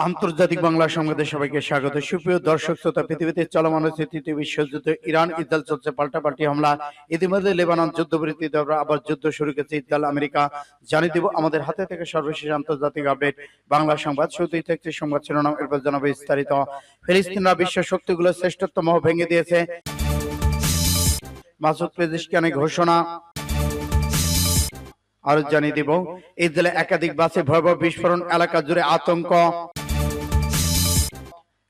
আন্তর্জাতিক বাংলা সংবাদে সবাইকে স্বাগত। সুপ্রিয় দর্শক শ্রোতা, পৃথিবীতে চলমান হচ্ছে তৃতীয় বিশ্বযুদ্ধ। ইরান ইসরায়েল চলছে পাল্টাপাল্টি হামলা। ইতিমধ্যে লেবানন যুদ্ধবিরতিতে আবার যুদ্ধ শুরু করেছে ইসরায়েল আমেরিকা। জানিয়ে দেব আমাদের হাতে থেকে সর্বশেষ আন্তর্জাতিক আপডেট বাংলা সংবাদ। শুরুতেই থাকছে সংবাদ শিরোনাম, এরপর জানাবো বিস্তারিত। ফিলিস্তিনরা বিশ্ব শক্তিগুলোর শ্রেষ্ঠত্ব মোহ ভেঙে দিয়েছে, মাসুদ পেজেশকিয়ানের ঘোষণা। আরো জানিয়ে দেব ইসরায়েলে একাধিক বাসে ভয়াবহ বিস্ফোরণ, এলাকা জুড়ে আতঙ্ক।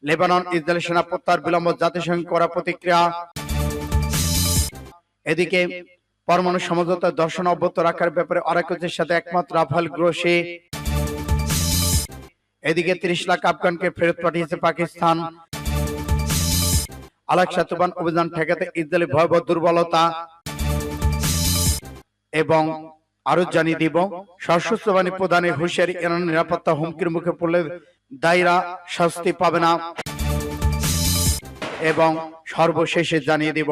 লেবানন ইসরায়েল সেনা প্রত্যাহার বিলম্ব, জাতিসংঘ করা প্রতিক্রিয়া। এদিকে পরমাণু সমঝোতা দর্শন অব্যাহত রাখার ব্যাপারে আরাকানের সাথে একমত রাফাল গ্রোসি। এদিকে 30 লাখ আফগানকে ফেরত পাঠিয়েছে পাকিস্তান। আল-আকসা তুফান অভিযান ঠেকাতে ইসরায়েলের ভয়াবহ দুর্বলতা। এবং আরো জানিয়ে দিব সশস্ত্র বাহিনী প্রধানের হুঁশিয়ারি, ইরান নিরাপত্তা হুমকির মুখে পড়লে দায়ীরা শাস্তি পাবে না। এবং সর্বশেষে জানিয়ে দিব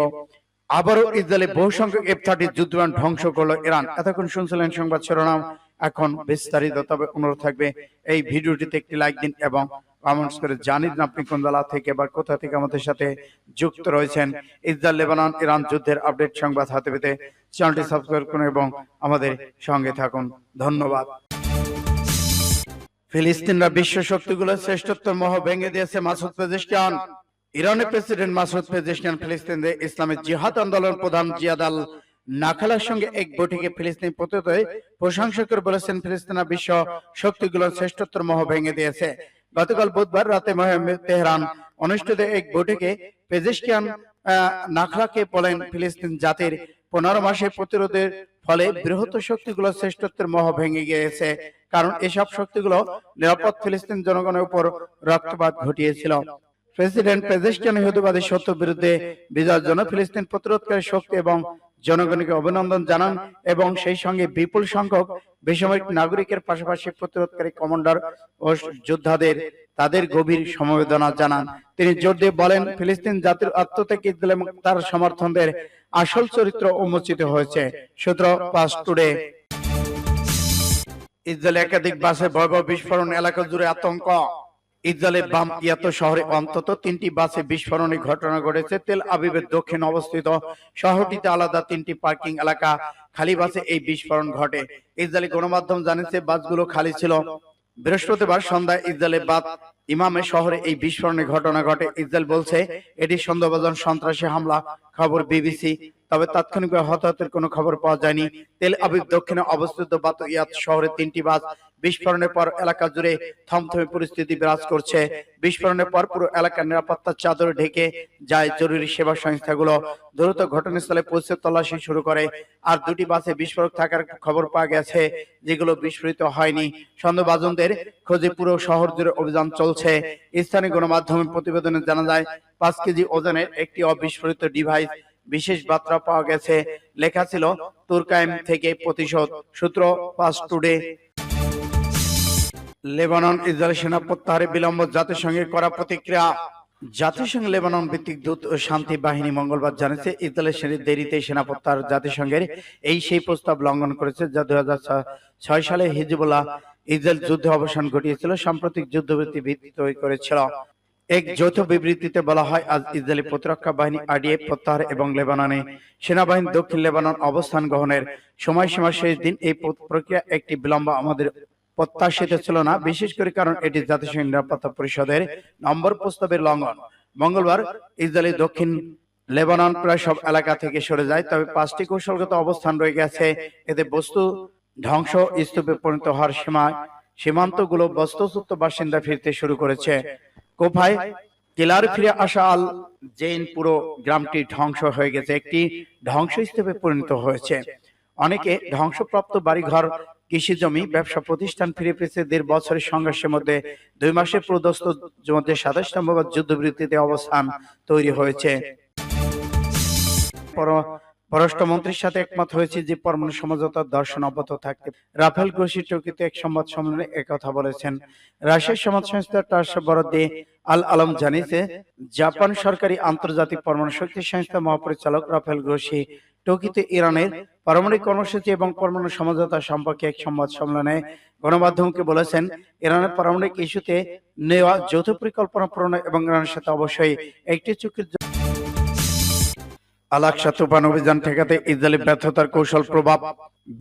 আবারও ইসরায়েলে বহু সংখ্যক F-30 যুদ্ধবিমান ধ্বংস করলো ইরান। এতক্ষণ শুনছিলেন সংবাদ শিরোনাম, এখন বিস্তারিত। তবে অনুরোধ থাকবে এই ভিডিওটিতে একটি লাইক দিন এবং কমেন্টস করে জানিয়ে দিন আপনি কোন জেলা থেকে বা কোথা থেকে আমাদের সাথে যুক্ত রয়েছেন। ইসরায়েল লেবানন ইরান যুদ্ধের আপডেট সংবাদ হাতে পেতে চ্যানেলটি সাবস্ক্রাইব করুন এবং আমাদের সঙ্গে থাকুন। ধন্যবাদ। ফিলিস্তিনরা বিশ্ব শক্তিগুলোর শ্রেষ্ঠত্ব মোহ ভেঙে দিয়েছে, মাসুদ পেজেশকিয়ান। ইরানের প্রেসিডেন্ট মাসুদ পেজেশকিয়ান ফিলিস্তিনে ইসলামী জিহাদ আন্দোলন প্রধান জিয়াদ আল নাখালার সঙ্গে এক বৈঠকে ফিলিস্তিন প্রতিরোধে প্রশংসা করে বলেছেন, ফিলিস্তিনরা বিশ্ব শক্তিগুলোর শ্রেষ্ঠত্ব মোহ ভেঙে দিয়েছে। গতকাল বুধবার রাতে তেহরান অনুষ্ঠিত এক বৈঠকে পেজেশকিয়ান নাখলাকে বলেন, ফিলিস্তিন জাতির 15 মাসে প্রতিরোধের ফলে বৃহৎ শক্তিগুলোর শ্রেষ্ঠত্বের মোহ ভেঙে গিয়েছে, কারণ এসব শক্তিগুলো নিরাপদ ফিলিস্তিন জনগণের উপর রক্তপাত ঘটিয়েছিল। প্রেসিডেন্ট পেজেশকিয়ান ইহুদিবাদী শত্রুর বিরুদ্ধে বিজয়ের জন্য ফিলিস্তিন প্রতিরোধকারী শক্তি এবং জনগণকে অভিনন্দন জানান এবং সেই সঙ্গে বিপুল সংখ্যক বেসামরিক নাগরিকের পাশাপাশি প্রতিরোধকারী কমান্ডার ও যোদ্ধাদের তাদের গভীর সমবেদনা জানান। তিনি জোর দিয়ে বলেন, ফিলিস্তিন জাতির আত্মত্যাগ ইসরায়েল এবং তার সমর্থকদের আসল চরিত্র উন্মোচিত হয়েছে। সূত্র পাস টুডে। ইসরায়েলে একাধিক বাসে ভয়াবহ বিস্ফোরণ, এলাকা জুড়ে আতঙ্ক। ইসরায়েলের বাম ইয়াত শহরে অন্তত 3টি বাসে বিস্ফোরণের ঘটনা ঘটেছে। তেল আবিবের দক্ষিণ অবস্থিত শহরটিতে আলাদা 3টি পার্কিং এলাকা খালি বাসে এই বিস্ফোরণ ঘটে। ইসরায়েলি গণমাধ্যম জানিয়েছে বাসগুলো খালি ছিল। বৃহস্পতিবার সন্ধ্যায় ইসরায়েলের বাত ইমামে শহরে এই বিস্ফোরণের ঘটনা ঘটে। ইসরায়েল বলছে এটি সন্দেহভাজন সন্ত্রাসী হামলা, খবর বিবিসি। তবে তাৎক্ষণিকভাবে হতাহতের কোনো খবর পাওয়া যায়নি। তেল আবিব দক্ষিণে অবস্থিত বাত ইয়াত শহরে 3টি বাস বিস্ফোরণের পর এলাকা জুড়ে থমথমে পরিস্থিতি বিরাজ করছে। বিস্ফোরণের পর পুরো এলাকার নিরাপত্তার চাদরে ঢেকে যায়। জরুরি সেবা সংস্থাগুলো দ্রুত ঘটনাস্থলে পৌঁছে তল্লাশি শুরু করে। আর 2টি বাসে বিস্ফোরক থাকার খবর পাওয়া গেছে, যেগুলো বিস্ফোরিত হয়নি। সন্দেহভাজনদের খোঁজে পুরো শহর জুড়ে অভিযান চলছে। স্থানীয় গণমাধ্যমের প্রতিবেদনে জানা যায় 5 কেজি ওজনের একটি অবিস্ফোরিত ডিভাইস বিশেষ বার্তা পাওয়া গেছে। লেখা ছিল তুর্কাইম থেকে প্রতিশোধ। সূত্র পাস টুডে। লেবানন ইসরায়েল সেনা প্রত্যাহারে বিলম্ব, জাতিসংঘের করা প্রতিক্রিয়া। জাতিসংঘ লেবানন ভিত্তিক দূত ও শান্তি বাহিনী মঙ্গলবার জানিয়েছে, ইসরায়েলের দেরিতে সেনা প্রত্যাহার জাতিসংঘের সেই প্রস্তাব লঙ্ঘন করেছে যা 2006 সালে হিজবুল্লাহ ইসরায়েল যুদ্ধে অবসান ঘটিয়েছিল, সাম্প্রতিক যুদ্ধবিরতি ভিত্তি তৈরি করেছিল। এক যৌথ বিবৃতিতে বলা হয়, আজ ইসরায়েলি প্রতিরক্ষা বাহিনী RDF প্রত্যাহার এবং লেবাননে সেনাবাহিনী দক্ষিণ লেবানন অবস্থান গ্রহণের সময়সীমা শেষ দিন। এই প্রক্রিয়া একটি বিলম্ব আমাদের প্রত্যাশিত ছিল না, বিশেষ করে কারণ এটি জাতিসংঘ নিরাপত্তা পরিষদের নম্বর প্রস্তাবের লঙ্ঘন। মঙ্গলবার ইসরায়েলি দক্ষিণ লেবানন প্রায় সব এলাকা থেকে সরে যায়, তবে 5টি কৌশলগত অবস্থান রয়ে গেছে। এতে বস্তু ধ্বংস স্তূপে পরিণত হওয়ার সীমান্তগুলো বস্তুচ্যুত বাসিন্দা ফিরতে শুরু করেছে। কোফায় কিলার ফিরে আসা আল জেইন পুরো গ্রামটি ধ্বংস হয়ে গেছে, একটি ধ্বংসস্তূপে পরিণত হয়েছে। অনেকে ধ্বংসপ্রাপ্ত বাড়িঘর, কৃষি জমি, ব্যবসা প্রতিষ্ঠান ফিরে পেয়েছে। 1.5 বছরের সংঘর্ষের মধ্যে 2 মাসের প্রদস্ত মধ্যে 27 নম্বর যুদ্ধবিরতিতে অবস্থান তৈরি হয়েছে। পররাষ্ট্রমন্ত্রীর সাথে একমত হয়েছে যে পরমাণু সমঝোতার দর্শন অব্যাহত থাকতে। রাফেল ঘোষী টোকিওতে এক সংবাদ সম্মেলনে একথা বলেছেন। রাশিয়ার সংবাদ সংস্থা টাস বরাদ্দে আল আলম জানিয়েছে, জাপান সরকারি আন্তর্জাতিক পরমাণু শক্তি সংস্থা মহাপরিচালক রাফেল ঘোষী টোকিওতে ইরানের পারমাণবিক কর্মসূচি এবং পরমাণু সমঝোতা সম্পর্কে এক সংবাদ সম্মেলনে গণমাধ্যমকে বলেছেন, ইরানের পারমাণবিক ইস্যুতে নেওয়া যৌথ পরিকল্পনা প্রণয়ন এবং ইরানের সাথে অবশ্যই একটি চুক্তির আল আকসা তুফান অভিযান ঠেকাতে ইসরায়েলি ব্যর্থতার কৌশল প্রভাব।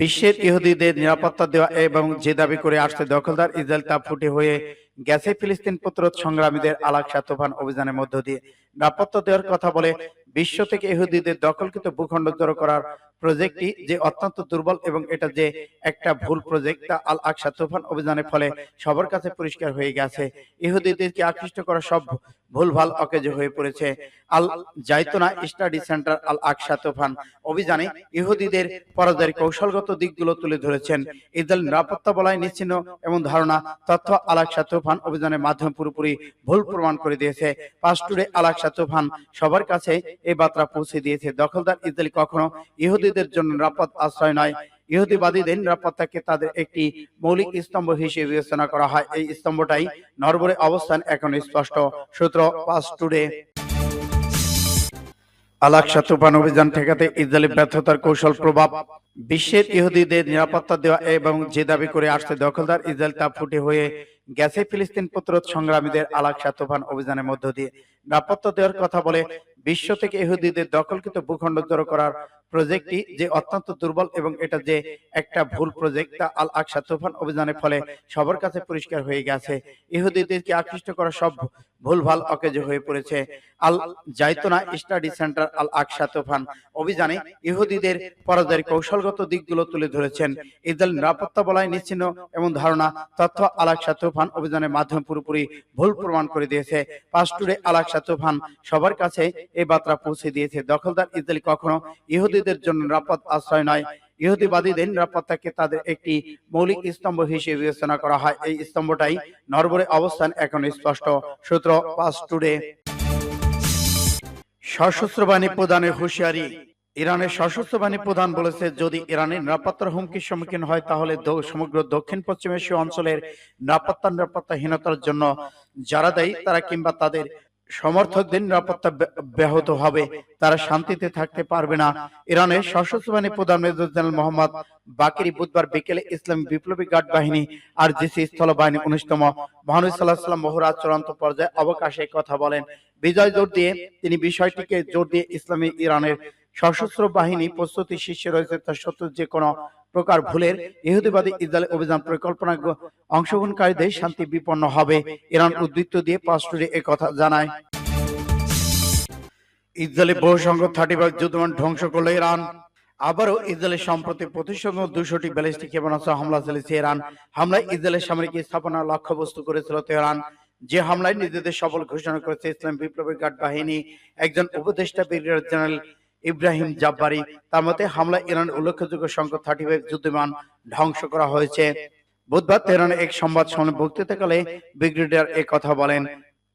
বিশ্বের ইহুদিদের নিরাপত্তা দেওয়া এবং যে দাবি করে আসছে দখলদার ইসরায়েল তা ফুটে হয়ে গেছে ফিলিস্তিন প্রতিরোধ সংগ্রামীদের আল আকসা তুফান অভিযানের মধ্য দিয়ে। নিরাপত্তা দেওয়ার কথা বলে বিশ্ব থেকে ইহুদিদের দখলকৃত ভূখণ্ড জড়ো করার প্রজেক্টটি যে অত্যন্ত দুর্বল এবং এটা যে একটা ভুল প্রজেক্ট তা আল আকসা তুফান অভিযানের ফলে সবার কাছে পরিষ্কার হয়ে গেছে। ইহুদিদেরকে আকৃষ্ট করা সব ভুলভাল অকেজো হয়ে পড়েছে। আল জাইতুনা স্টাডি সেন্টার আল আকসা তুফান অভিযানে ইহুদিদের পরাজয়ের কৌশলগত দিকগুলো তুলে ধরেছেন। ইসরায়েল নিরাপত্তা বলয় নিশ্চিহ্ন এমন ধারণা তথ্য আল আকসা তুফান অভিযানের মাধ্যমে পুরোপুরি ভুল প্রমাণ করে দিয়েছে। পাস্টুরে আল আকসা তুফান সবার কাছে এই বার্তা পৌঁছে দিয়েছে, দখলদার ইসরায়েল কখনো ইহুদিদের জন্য নিরাপদ আশ্রয় নয়। ইহুদিবাদীদের নিরাপত্তাকে তাদের একটি মৌলিক স্তম্ভ হিসেবে বিবেচনা করা হয়। এই স্তম্ভটাই নরবরে অবস্থান এখন স্পষ্ট। সূত্র পাস্টুরে। আল আকসা তুফান অভিযান ঠেকাতে ইসরায়েলি ব্যর্থতার কৌশল প্রভাব। বিশ্বের ইহুদিদের নিরাপত্তা দেওয়া এবং যে দাবি করে আসছে দখলদার ইসরায়েল তা ফুটে হয়ে গেছে ফিলিস্তিন প্রতিরোধ সংগ্রামীদের আল আকসা তুফান অভিযানের মধ্য দিয়ে। নিরাপত্তা দেওয়ার কথা বলে বিশ্ব থেকে ইহুদিদের দখলকৃত ভূখণ্ড জড়ো করার প্রজেক্টটি যে অত্যন্ত দুর্বল এবং এটা যে একটা ভুল প্রজেক্ট তা আল আকসা তুফান অভিযানের ফলে সবার কাছে পরিষ্কার হয়ে গেছে। ইহুদিদেরকে আকৃষ্ট করা সব ভুলভাল অকেজো হয়ে পড়েছে। আল জাইতুনা স্টাডি সেন্টার আল আকসা তুফান অভিযানে ইহুদিদের পরাজয়ের কৌশলগত দিকগুলো তুলে ধরেছেন। ইসরায়েল নিরাপত্তা বলয় নিশ্চিহ্ন এমন ধারণা তথ্য আল আকসা তুফান অভিযানের মাধ্যমে পুরোপুরি ভুল প্রমাণ করে দিয়েছে। পাস্টুরে আল আকসা তুফান সবার কাছে এই বার্তা পৌঁছে দিয়েছে, দখলদার ইসরায়েল কখনো ইহুদিদের জন্য নিরাপদ আশ্রয় নয়। ইহুদিবাদীদের নিরাপত্তাকে তাদের একটি মৌলিক স্তম্ভ হিসেবে বিবেচনা করা হয়। এই স্তম্ভটাই নরবরে অবস্থান এখন স্পষ্ট। সূত্র পাস্টুরে। সশস্ত্র বাহিনী প্রধানের হুঁশিয়ারি। ইরানের সশস্ত্র বাহিনী প্রধান বলেছে, যদি ইরানের নিরাপত্তার হুমকির সম্মুখীন হয় তাহলে সমগ্র দক্ষিণ পশ্চিম এশীয় অঞ্চলের নিরাপত্তাহীনতার জন্য যারা দায়ী তারা কিংবা তাদের সমর্থকদের নিরাপত্তা ব্যাহত হবে, তারা শান্তিতে থাকতে পারবে না। ইরানের সশস্ত্র বাহিনী প্রধান মেজর জেনারেল মোহাম্মদ বাকিরি বুধবার বিকেলে ইসলামী বিপ্লবী গার্ড বাহিনী আর জিসি স্থল বাহিনী 19তম মহানবী সাল্লাল্লাহু আলাইহি ওয়াসাল্লাম মহড়া চূড়ান্ত পর্যায়ে অবকাশে কথা বলেন। বিজয় জোর দিয়ে তিনি বিষয়টিকে জোর দিয়ে ইসলামী ইরানের সশস্ত্র বাহিনী প্রস্তুতি শীর্ষে রয়েছে, তার সত্ত্বেও যে কোনো প্রকার ভুলের ইহুদিবাদী ইসরায়েল অভিযান পরিকল্পনা অংশগ্রহণকারীদের শান্তি বিপন্ন হবে। ইরান উদ্বৃত্ত দিয়ে পাস্টুরে একথা জানায়। ইসরায়েলি বহু সংখ্যক 35 যুদ্ধবিমান ধ্বংস করল ইরান। আবারও ইসরায়েলের সম্প্রতি প্রতিসংখ্য 200টি ব্যালিস্টিক ক্ষেপণাস্ত্র হামলা চালিয়েছে ইরান। হামলায় ইসরায়েলের সামরিক স্থাপনা লক্ষ্যবস্তু করেছিল তেহরান। যে হামলায় নিজেদের সফল ঘোষণা করেছে ইসলামী বিপ্লবী গার্ড বাহিনী একজন উপদেষ্টা ব্রিগেডিয়ার জেনারেল ইব্রাহিম জাব্বারি। তার মতে হামলায় ইরান উল্লেখযোগ্য সংখ্যক 35 যুদ্ধবিমান ধ্বংস করা হয়েছে। বুধবার তেহরানে এক সংবাদ সম্মেলনে বক্তৃতাকালে ব্রিগেডিয়ার এ কথা বলেন।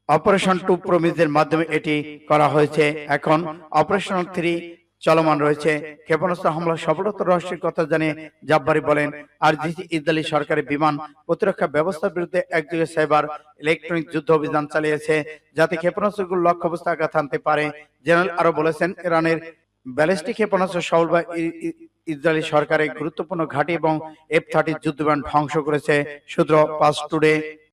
অপারেশন টু প্রমিসের মাধ্যমে এটি করা হয়েছে। এখন অপারেশন 3 চলমান রয়েছে। ক্ষেপণাস্ত্র হামলার সফলতার রহস্যের কথা জানিয়ে জাব্বারি বলেন, আর ইসরায়েলি সরকারি বিমান প্রতিরক্ষা ব্যবস্থার বিরুদ্ধে একযোগে সাইবার ইলেকট্রনিক যুদ্ধ অভিযান চালিয়েছে যাতে ক্ষেপণাস্ত্রগুলো লক্ষ্যবস্তু আঘাত হানতে পারে। জেনারেল আরো বলেছেন, ইরানের ব্যালিস্টিক ক্ষেপণাস্ত্র সফল বা ইসরায়েলি সরকারের গুরুত্বপূর্ণ ঘাঁটি এবং F-30 যুদ্ধবিমান ধ্বংস করেছে। সূত্র পাস্টুরে।